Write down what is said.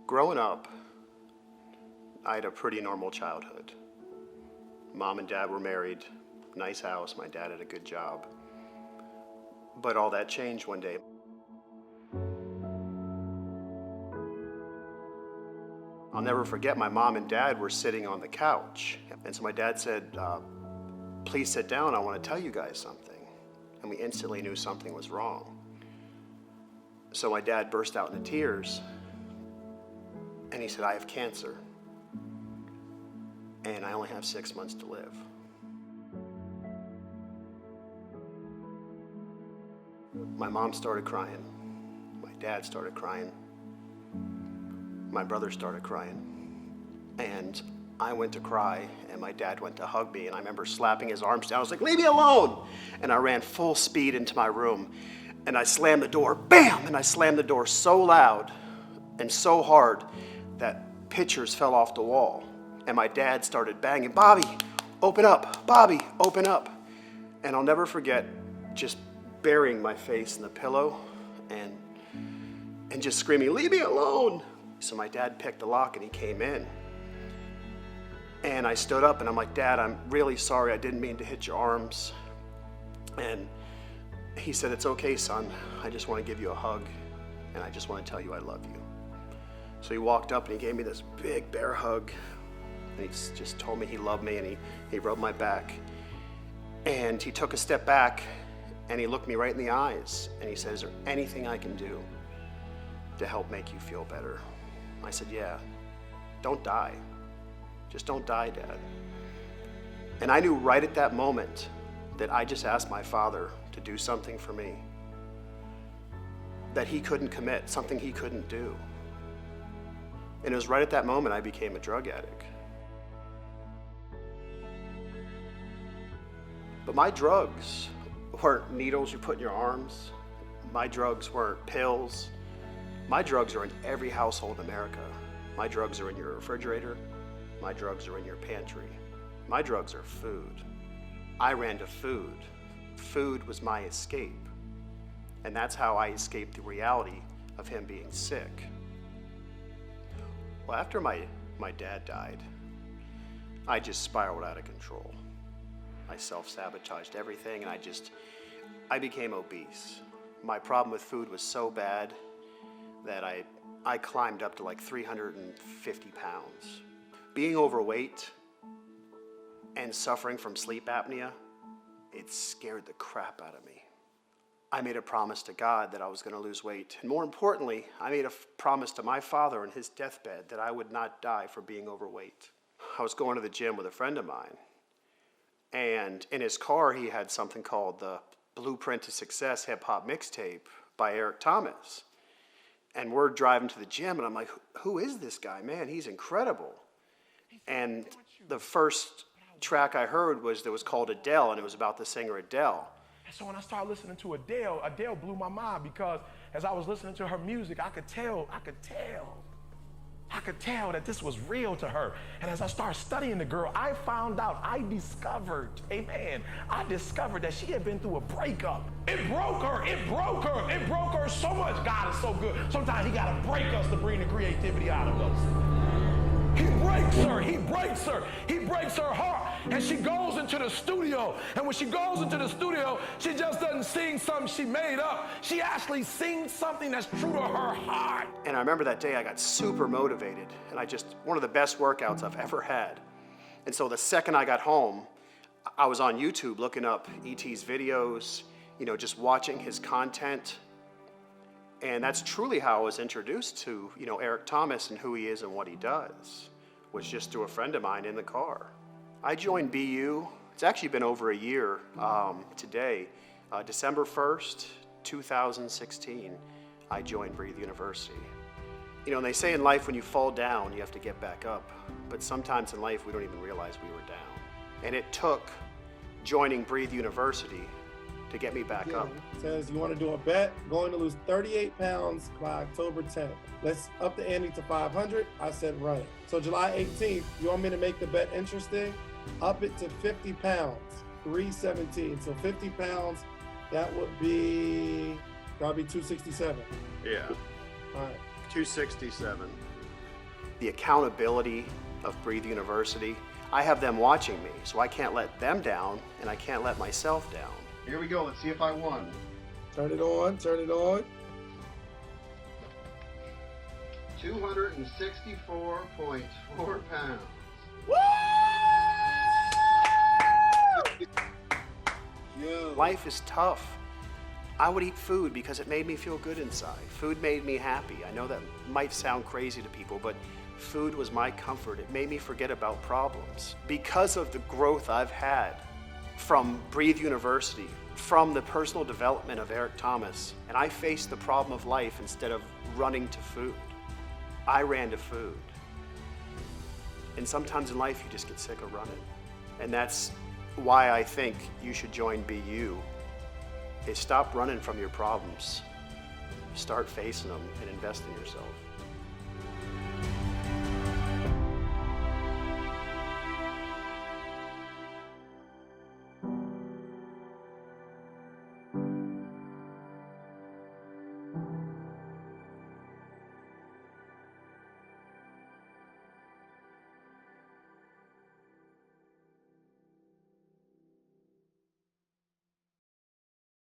Growing up, I had a pretty normal childhood. Mom and dad were married, nice house, my dad had a good job. But all that changed one day. I'll never forget, my mom and dad were sitting on the couch. And so my dad said, please sit down, I want to tell you guys something. And we instantly knew something was wrong. So my dad burst out into tears and he said, I have cancer and I only have 6 months to live. My mom started crying. My dad started crying. My brother started crying. And I went to cry and my dad went to hug me and I remember slapping his arms down. I was like, leave me alone! And I ran full speed into my room and I slammed the door, bam! And I slammed the door so loud and so hard that pictures fell off the wall. And my dad started banging, Bobby, open up, Bobby, open up. And I'll never forget just burying my face in the pillow and just screaming, leave me alone. So my dad picked the lock and he came in. And I stood up and I'm like, Dad, I'm really sorry. I didn't mean to hit your arms. And he said, it's okay, son. I just want to give you a hug. And I just want to tell you I love you. So he walked up and he gave me this big bear hug. And he just told me he loved me and he rubbed my back. And he took a step back and he looked me right in the eyes. And he said, is there anything I can do to help make you feel better? I said, yeah, don't die. Just don't die, Dad. And I knew right at that moment that I just asked my father to do something for me that he couldn't commit, something he couldn't do. And it was right at that moment I became a drug addict. But my drugs weren't needles you put in your arms. My drugs weren't pills. My drugs are in every household in America. My drugs are in your refrigerator. My drugs are in your pantry. My drugs are food. I ran to food. Food was my escape. And that's how I escaped the reality of him being sick. Well, after my dad died, I just spiraled out of control. I self-sabotaged everything and I became obese. My problem with food was so bad that I climbed up to like 350 pounds. Being overweight and suffering from sleep apnea, it scared the crap out of me. I made a promise to God that I was going to lose weight. And more importantly, I made a promise to my father on his deathbed that I would not die for being overweight. I was going to the gym with a friend of mine. And in his car, he had something called the Blueprint to Success Hip Hop Mixtape by Eric Thomas. And we're driving to the gym, and I'm like, who is this guy? Man, he's incredible. And the first track I heard was called Adele, and it was about the singer Adele. And so when I started listening to Adele, Adele blew my mind because as I was listening to her music, I could tell that this was real to her. And as I started studying the girl, I discovered that she had been through a breakup. It broke her so much. God is so good. Sometimes he gotta break us to bring the creativity out of us. He breaks her heart. And she goes into the studio. And when she goes into the studio, she just doesn't sing something she made up. She actually sings something that's true to her heart. And I remember that day I got super motivated. And one of the best workouts I've ever had. And so the second I got home, I was on YouTube looking up E.T.'s videos, just watching his content. And that's truly how I was introduced to, Eric Thomas and who he is and what he does, was just through a friend of mine in the car. I joined BU. It's actually been over a year today. December 1st, 2016, I joined Breathe University. They say in life when you fall down, you have to get back up. But sometimes in life, we don't even realize we were down. And it took joining Breathe University to get me back up. It says you want to do a bet, going to lose 38 pounds by October 10th. Let's up the ante to 500. I said run it. So July 18th, you want me to make the bet interesting? Up it to 50 pounds, 317. So 50 pounds, that would be 267. Yeah. All right. 267. the accountability of Breathe University. I have them watching me, so I can't let them down, and I can't let myself down. Here we go, let's see if I won. Turn it on, turn it on. 264.4 pounds. Yo. Life is tough. I would eat food because it made me feel good inside. Food made me happy. I know that might sound crazy to people, but food was my comfort. It made me forget about problems. Because of the growth I've had from Breathe University, from the personal development of Eric Thomas, and I faced the problem of life instead of running to food. I ran to food. And sometimes in life you just get sick of running. And that's why I think you should join BU. Is stop running from your problems. Start facing them and invest in yourself.